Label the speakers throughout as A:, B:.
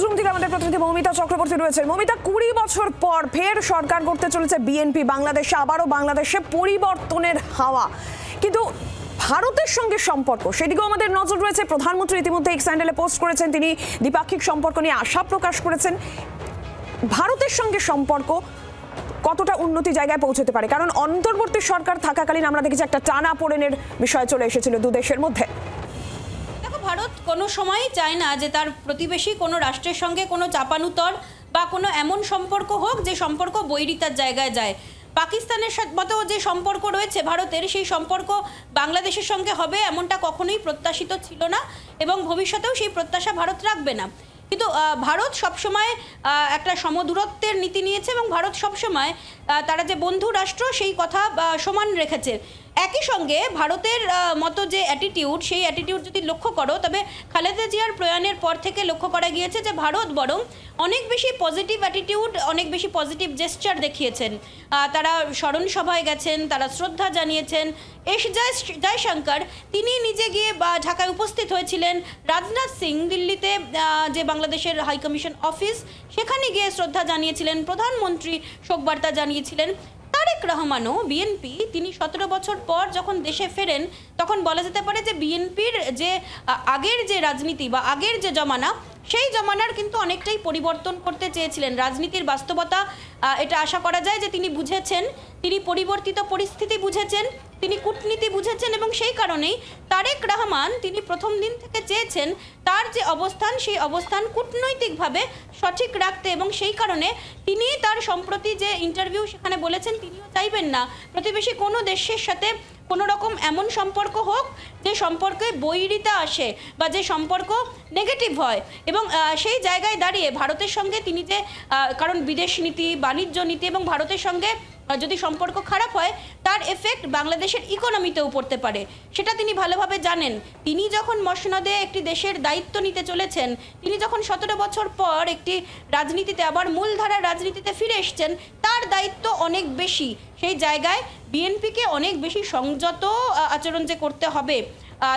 A: Newsroom থেকে আমাদের প্রতিনিধি মৌমিতা চক্রবর্তী রয়েছেন। মৌমিতা, 20 বছর পর ফের সরকার করতে চলেছে বিএনপি বাংলাদেশে, আবারও বাংলাদেশে পরিবর্তনের হাওয়া, কিন্তু ভারতের সঙ্গে সম্পর্ক সেদিকেও আমাদের নজর রয়েছে। প্রধানমন্ত্রী ইতিমধ্যে এক্স হ্যান্ডেলে পোস্ট করেছেন, তিনি দ্বিপাক্ষিক সম্পর্ক নিয়ে আশা প্রকাশ করেছেন। ভারতের সঙ্গে সম্পর্ক কতটা উন্নতি জায়গায় পৌঁছতে পারে, কারণ অন্তর্বর্তী সরকার থাকাকালীন আমরা দেখেছি একটা টানাপোড়েনের বিষয় চলে এসেছিল দু দেশের মধ্যে।
B: ভারত কোনো সময়ই চায় না যে তার প্রতিবেশী কোনো রাষ্ট্রের সঙ্গে কোনো চাপানুতর বা কোনো এমন সম্পর্ক হোক যে সম্পর্ক বৈরিতার জায়গায় যায়। পাকিস্তানের মতো যে সম্পর্ক রয়েছে ভারতের, সেই সম্পর্ক বাংলাদেশের সঙ্গে হবে এমনটা কখনোই প্রত্যাশিত ছিল না এবং ভবিষ্যতেও সেই প্রত্যাশা ভারত রাখবে না। কিন্তু ভারত সবসময় একটা সমদূরত্বের নীতি নিয়েছে এবং ভারত সবসময় তারা যে বন্ধু রাষ্ট্র সেই কথা সমান রেখেছে। একই সঙ্গে ভারতের মতো যে অ্যাটিটিউড, সেই অ্যাটিটিউড যদি লক্ষ্য করো তবে খালেদা জিয়ার প্রয়াণের পর থেকে লক্ষ্য করা গিয়েছে যে ভারত বরং অনেক বেশি পজিটিভ অ্যাটিটিউড, অনেক বেশি পজিটিভ জেস্চার দেখিয়েছেন। তারা স্মরণ সভায় গেছেন, তারা শ্রদ্ধা জানিয়েছেন। এস জয়শঙ্কর তিনি নিজে গিয়ে ঢাকায় উপস্থিত হয়েছিলেন। রাজনাথ সিং দিল্লিতে যে বাংলাদেশের হাইকমিশন অফিস সেখানে গিয়ে শ্রদ্ধা জানিয়েছিলেন, প্রধানমন্ত্রী শোকবার্তা জানিয়েছিলেন। তারেক রহমানও বিএনপি তিনি 17 বছর পর যখন দেশে ফেরেন তখন বলা যেতে পারে যে বিএনপির যে আগের যে রাজনীতি বা আগের যে জমানা, সেই জমানার কিন্তু অনেকটাই পরিবর্তন করতে চেয়েছিলেন। রাজনীতির বাস্তবতা এটা আশা করা যায় যে তিনি বুঝেছেন, তিনি পরিবর্তিত পরিস্থিতি বুঝেছেন, তিনি কূটনীতি বুঝেছেন এবং সেই কারণেই তারেক রহমান তিনি প্রথম দিন থেকে চেয়েছেন তার যে অবস্থান সেই অবস্থান কূটনৈতিকভাবে সঠিক রাখতে এবং সেই কারণে তিনি তার সম্প্রতি যে ইন্টারভিউ সেখানে বলেছেন তিনিও চাইবেন না প্রতিবেশী কোনো দেশের সাথে কোনো রকম এমন সম্পর্ক হোক যে সম্পর্কে বৈরিতা আসে বা যে সম্পর্ক নেগেটিভ হয়। এবং সেই জায়গায় দাঁড়িয়ে ভারতের সঙ্গে তিনি যে কারণ বিদেশ নীতি, বাণিজ্য নীতি এবং ভারতের সঙ্গে যদি সম্পর্ক খারাপ হয় তার এফেক্ট বাংলাদেশের ইকোনমিতেও পড়তে পারে, সেটা তিনি ভালোভাবে জানেন। তিনি যখন মসনদে একটি দেশের দায়িত্ব নিতে চলেছেন, তিনি যখন 17 বছর পর একটি রাজনীতিতে আবার মূলধারার রাজনীতিতে ফিরে এসছেন, তার দায়িত্ব অনেক বেশি। সেই জায়গায় বিএনপিকে অনেক বেশি সংযত আচরণ যে করতে হবে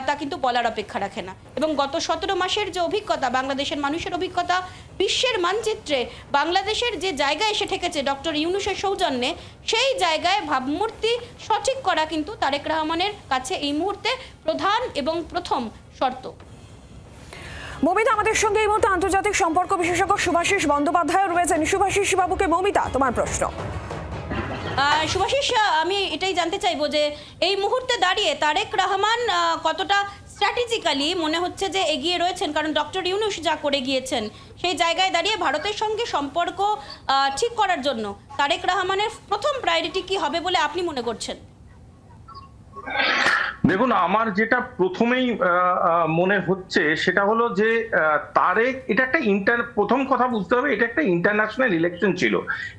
B: তা কিন্তু বলার অপেক্ষা রাখে না। এবং গত 17 মাসের যে অভিজ্ঞতা, বাংলাদেশের মানুষের অভিজ্ঞতা, বিশ্বের মানচিত্রে বাংলাদেশের যে জায়গায় এসে ঠেকেছে ডক্টর ইউনূসের সৌজন্যে, সেই জায়গায় ভাবমূর্তি সঠিক করা কিন্তু তারেক রহমানের কাছে এই মুহূর্তে প্রধান এবং প্রথম শর্ত।
A: মৌমিতা, আমাদের সঙ্গে এই মুহূর্তে আন্তর্জাতিক সম্পর্ক বিশেষজ্ঞ শুভাশিস বন্দ্যোপাধ্যায় রয়েছেন। শুভাশিস বাবুকে মৌমিতা, তোমার প্রশ্ন।
B: শুভাশিস, আমি এটাই জানতে চাইবো যে এই মুহূর্তে দাঁড়িয়ে তারেক রহমান কতটা স্ট্র্যাটেজিক্যালি মনে হচ্ছে যে এগিয়ে রয়েছেন, কারণ ডক্টর ইউনূস যা করে গিয়েছেন সেই জায়গায় দাঁড়িয়ে ভারতের সঙ্গে সম্পর্ক ঠিক করার জন্য তারেক রহমানের প্রথম প্রায়োরিটি কি হবে বলে আপনি মনে করছেন?
C: দেখুন, আমার যেটা প্রথমেই মনে হচ্ছে সেটা হলো যে তারেক, এটা একটা প্রথম কথা বুঝতে হবে, এটা একটা ইন্টারন্যাশনাল ইলেকশন ছিল।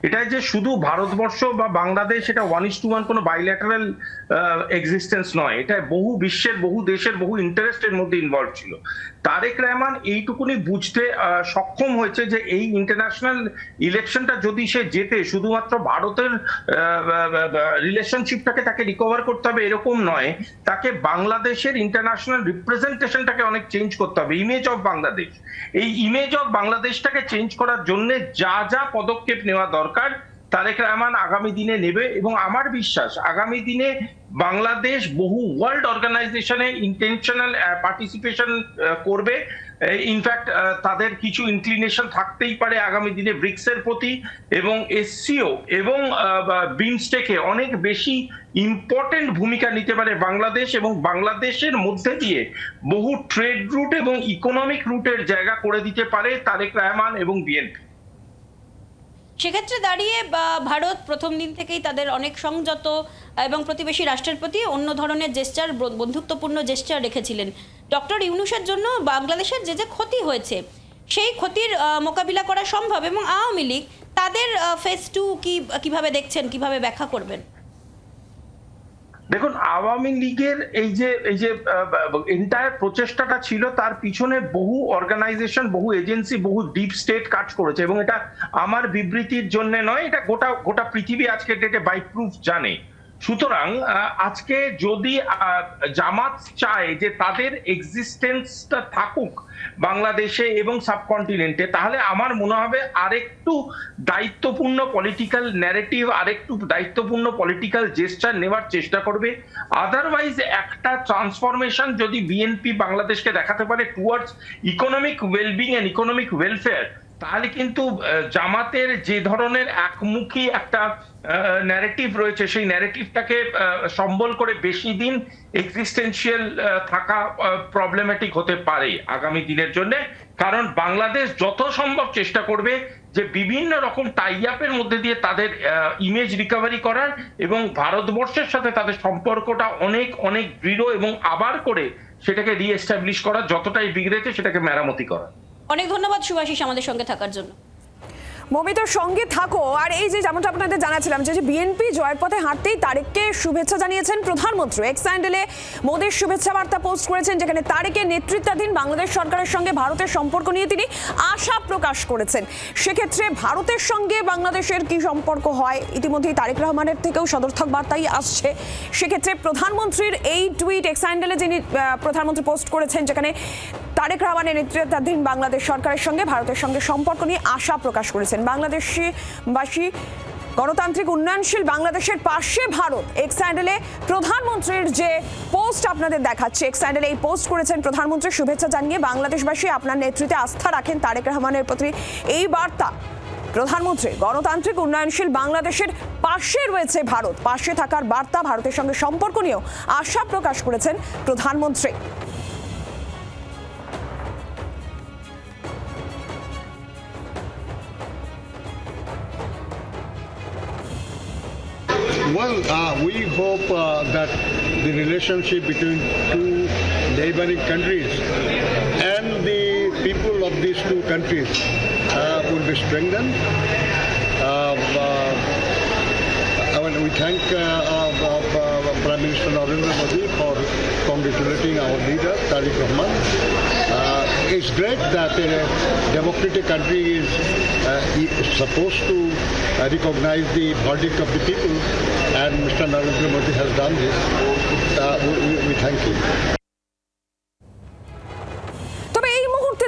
C: এটা যে শুধু ভারতবর্ষ বা বাংলাদেশ, এটা 1:1 কোনো বাইল্যাটারাল এক্সিস্টেন্স নয়, এটা বহু বিশ্বের বহু দেশের বহু ইন্টারেস্টের মধ্যে ইনভলভ ছিল। তারেক রহমান এইটুকুনি বুঝতে সক্ষম হয়েছে যে এই ইন্টারন্যাশনাল ইলেকশনটা যদি সে জেতে, শুধুমাত্র ভারতের রিলেশনশিপটাকে তাকে রিকভার করতে হবে এরকম নয়, তাকে বাংলাদেশের ইন্টারন্যাশনাল রিপ্রেজেন্টেশনটাকে অনেক চেঞ্জ করতে হবে। ইমেজ অফ বাংলাদেশ, এই ইমেজ অফ বাংলাদেশটাকে চেঞ্জ করার জন্য যা যা পদক্ষেপ নেওয়া দরকার তারেক রহমান আগামী দিনে নেবে। এবং আমার বিশ্বাস আগামী দিনে বাংলাদেশ বহু ওয়ার্ল্ড অর্গানাইজেশনে ইন্টেনশনাল পার্টিসিপেশন করবে। ইনফ্যাক্ট তাদের কিছু ইনক্লিনেশন থাকতেই পারে আগামী দিনে ব্রিক্সের প্রতি, এবং এসসিও এবং বিমস্টেকে অনেক বেশি ইম্পর্টেন্ট ভূমিকা নিতে পারে বাংলাদেশ, এবং বাংলাদেশের মধ্যে দিয়ে বহু ট্রেড রুট এবং ইকোনমিক রুটের জায়গা করে দিতে পারে তারেক রহমান এবং বিএনপি।
B: সেক্ষেত্রে দাঁড়িয়ে ভারত প্রথম দিন থেকেই তাদের অনেক সংযত এবং প্রতিবেশী রাষ্ট্রের প্রতি অন্য ধরনের জেস্চার, বন্ধুত্বপূর্ণ জেস্চার রেখেছিলেন। ডক্টর ইউনূসের জন্য বাংলাদেশের যে যে ক্ষতি হয়েছে সেই ক্ষতির মোকাবিলা করা সম্ভব, এবং আওয়ামী লীগ তাদের ফেজ 2 কিভাবে দেখছেন, কিভাবে ব্যাখ্যা করবেন?
C: দেখুন, আওয়ামী লীগের এই যে এন্টায়ার প্রচেষ্টাটা ছিল, তার পিছনে বহু অর্গানাইজেশন, বহু এজেন্সি, বহু ডিপ স্টেট কাজ করেছে, এবং এটা আমার বিবৃতির জন্য নয়, এটা গোটা পৃথিবী আজকের ডেটে বাই প্রুফ জানে। সুতরাং আজকে যদি জামাত চায় যে তাদের এক্সিস্টেন্সটা থাকুক বাংলাদেশে এবং সাবকন্টিনেন্টে, তাহলে আমার মনে হবে আরেকটু দায়িত্বপূর্ণ পলিটিক্যাল ন্যারেটিভ, আরেকটু দায়িত্বপূর্ণ পলিটিক্যাল জেস্টার নেওয়ার চেষ্টা করবে। আদারওয়াইজ একটা ট্রান্সফরমেশন যদি বিএনপি বাংলাদেশকে দেখাতে পারে towards economic wellbeing and economic welfare, তাহলে কিন্তু জামাতের যে ধরনের একমুখী একটা ন্যারেটিভ রয়েছে সেই ন্যারেটিভটাকে সম্বল করে বেশি দিন এক্সিস্টেন্সিয়াল থাকা প্রবলেমেটিক হতে পারে আগামী দিনের জন্য। কারণ বাংলাদেশ যত সম্ভব চেষ্টা করবে যে বিভিন্ন রকম টাই আপের মধ্যে দিয়ে তাদের ইমেজ রিকভারি করার এবং ভারতবর্ষের সাথে তাদের সম্পর্কটা অনেক অনেক দৃঢ় এবং আবার করে সেটাকে রিএস্টাবলিশ করার, যতটাই বিগড়েছে সেটাকে মেরামতি করা।
B: অনেক ধন্যবাদ শুভাশিস আমাদের সঙ্গে থাকার জন্য।
A: মমিতার সঙ্গে থাকো। আর এই যে যেমনটা আপনাদের জানাচ্ছিলাম যে বিএনপি জয়ের পথে হাঁটতেই তারেককে শুভেচ্ছা জানিয়েছেন প্রধানমন্ত্রী। এক্স হ্যান্ডেলে মোদির শুভেচ্ছা বার্তা পোস্ট করেছেন, যেখানে তারেকের নেতৃত্বাধীন বাংলাদেশ সরকারের সঙ্গে ভারতের সম্পর্ক নিয়ে তিনি আশা প্রকাশ করেছেন। সেক্ষেত্রে ভারতের সঙ্গে বাংলাদেশের কি সম্পর্ক হয়, ইতিমধ্যেই তারেক রহমানের থেকেও সদর্থক বার্তাই আসছে। সেক্ষেত্রে প্রধানমন্ত্রীর এই টুইট এক্স হ্যান্ডেলে যিনি প্রধানমন্ত্রী পোস্ট করেছেন, যেখানে তারেক রহমানের নেতৃত্বাধীন বাংলাদেশ সরকারের সঙ্গে ভারতের সঙ্গে সম্পর্ক নিয়ে আশা প্রকাশ করেছেন। বাংলাদেশবাসী গণতান্ত্রিক উন্নয়নশীল বাংলাদেশের পাশে ভারত। এক্স হ্যান্ডেলে প্রধানমন্ত্রীর যে পোস্ট আপনাদের দেখাচ্ছে, এক্স হ্যান্ডেলে এই পোস্ট করেছেন প্রধানমন্ত্রী শুভেচ্ছা জানিয়ে, বাংলাদেশবাসী আপনার নেতৃত্বে আস্থা রাখেন তারেক রহমানের প্রতি এই বার্তা। প্রধানমন্ত্রী গণতান্ত্রিক উন্নয়নশীল বাংলাদেশের পাশে রয়েছে ভারত, পাশে থাকার বার্তা, ভারতের সঙ্গে সম্পর্ক নিয়েও আশা প্রকাশ করেছেন প্রধানমন্ত্রী।
D: Well, we hope that the relationship between two neighboring countries and the people of these two countries will be strengthened. We thank Prime Minister Narendra Modi for congratulating our leader, Tariq Rahman. It's great that a democratic country is supposed to recognize the verdict of the people, and Mr. Narendra Modi has done this. We thank him.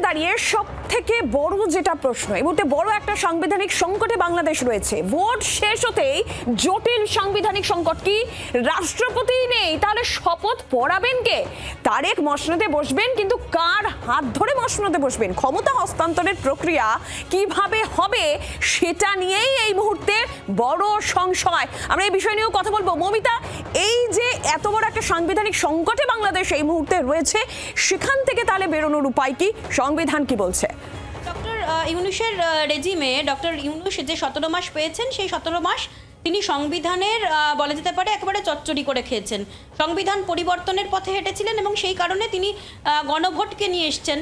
A: দাঁড়িয়ে সব থেকে বড় যেটা প্রশ্ন, এই মুহূর্তে বড় একটা সাংবিধানিক সংকটে বাংলাদেশ রয়েছে। ভোট শেষ হতেই জটিল সাংবিধানিক সংকট কি রাষ্ট্রপতি নেই, তাহলে শপথ পড়াবেন কে? তারেক মসনদে বসবেন, কিন্তু কার হাত ধরে মসনদে বসবেন? ক্ষমতা হস্তান্তরের প্রক্রিয়া কিভাবে হবে সেটা নিয়েই এই মুহূর্তে বড় সংশয়। আমরা এই বিষয় নিয়েও কথা বলবো। মমিতা, এই যে এত বড় একটা সাংবিধানিক সংকটে বাংলাদেশ এই মুহূর্তে রয়েছে, সেখান থেকে তাহলে বেরোনোর উপায় কি? সংবিধান কি বলছে?
B: ডক্টর ইউনূসের রেজিমে ডক্টর ইউনূস যে 17 মাস পেয়েছেন, সেই 17 মাস তিনি সংবিধানের বলা যেতে পারে একেবারে চচ্চড়ি করে খেয়েছেন। সংবিধান পরিবর্তনের পথে হেঁটেছিলেন এবং সেই কারণে তিনি গণভোটকে নিয়ে এসছেন।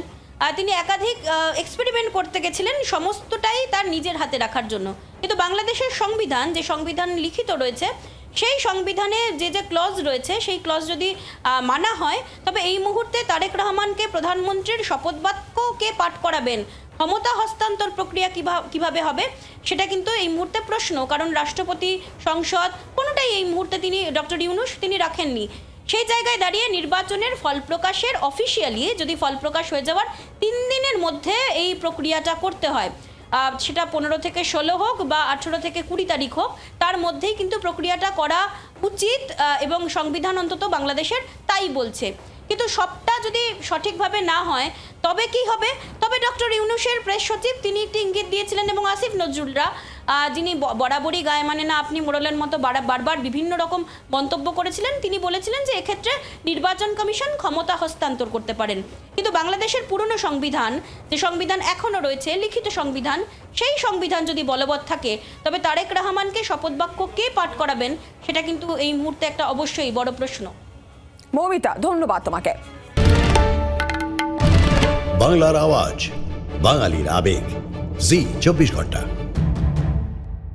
B: তিনি একাধিক এক্সপেরিমেন্ট করতে গেছিলেন, সমস্তটাই তার নিজের হাতে রাখার জন্য। কিন্তু বাংলাদেশের সংবিধান, যে সংবিধান লিখিত রয়েছে, সেই সংবিধানে যে যে ক্লজ রয়েছে, সেই ক্লজ যদি মানা হয়, তবে এই মুহূর্তে তারেক রহমানকে প্রধানমন্ত্রীর শপথ বাক্য কে পাঠ করাবেন, ক্ষমতা হস্তান্তর প্রক্রিয়া কিভাবে হবে, সেটা কিন্তু এই মুহূর্তে প্রশ্ন। কারণ রাষ্ট্রপতি, সংসদ কোনোটাই এই মুহূর্তে ডক্টর ইউনূস তিনি রাখেননি। সেই জায়গায় দাঁড়িয়ে নির্বাচনের ফল প্রকাশের অফিসিয়ালি যদি ফল প্রকাশ হয়ে যাওয়ার 3 দিনের মধ্যে এই প্রক্রিয়াটা করতে হয়, সেটা 15 থেকে 16 হোক বা 18 থেকে 20 তারিখ হোক, তার মধ্যেই কিন্তু প্রক্রিয়াটা করা উচিত এবং সংবিধান অন্তত বাংলাদেশের তাই বলছে। কিন্তু সবটা যদি সঠিকভাবে না হয় তবে কি হবে? তবে ডক্টর ইউনূসের প্রেস সচিব তিনি একটি ইঙ্গিত দিয়েছিলেন, এবং আসিফ নজরুলরা, যিনি বরাবরই গায়ে মানে না আপনি মোড়লের মতো বারবার বিভিন্ন রকম মন্তব্য করেছিলেন, তিনি বলেছিলেন যে এক্ষেত্রে নির্বাচন কমিশন ক্ষমতা হস্তান্তর করতে পারেন। কিন্তু বাংলাদেশের পুরনো সংবিধান, যে সংবিধান এখনও রয়েছে, লিখিত সংবিধান, সেই সংবিধান যদি বলবৎ থাকে, তবে তারেক রহমানকে শপথ বাক্য কে পাঠ করাবেন সেটা কিন্তু এই মুহূর্তে একটা অবশ্যই বড় প্রশ্ন।
A: মৌমিতা, ধন্যবাদ তোমাকে।
E: বাংলার আওয়াজ, বাঙালির আবেগ, জি 24 ঘন্টা।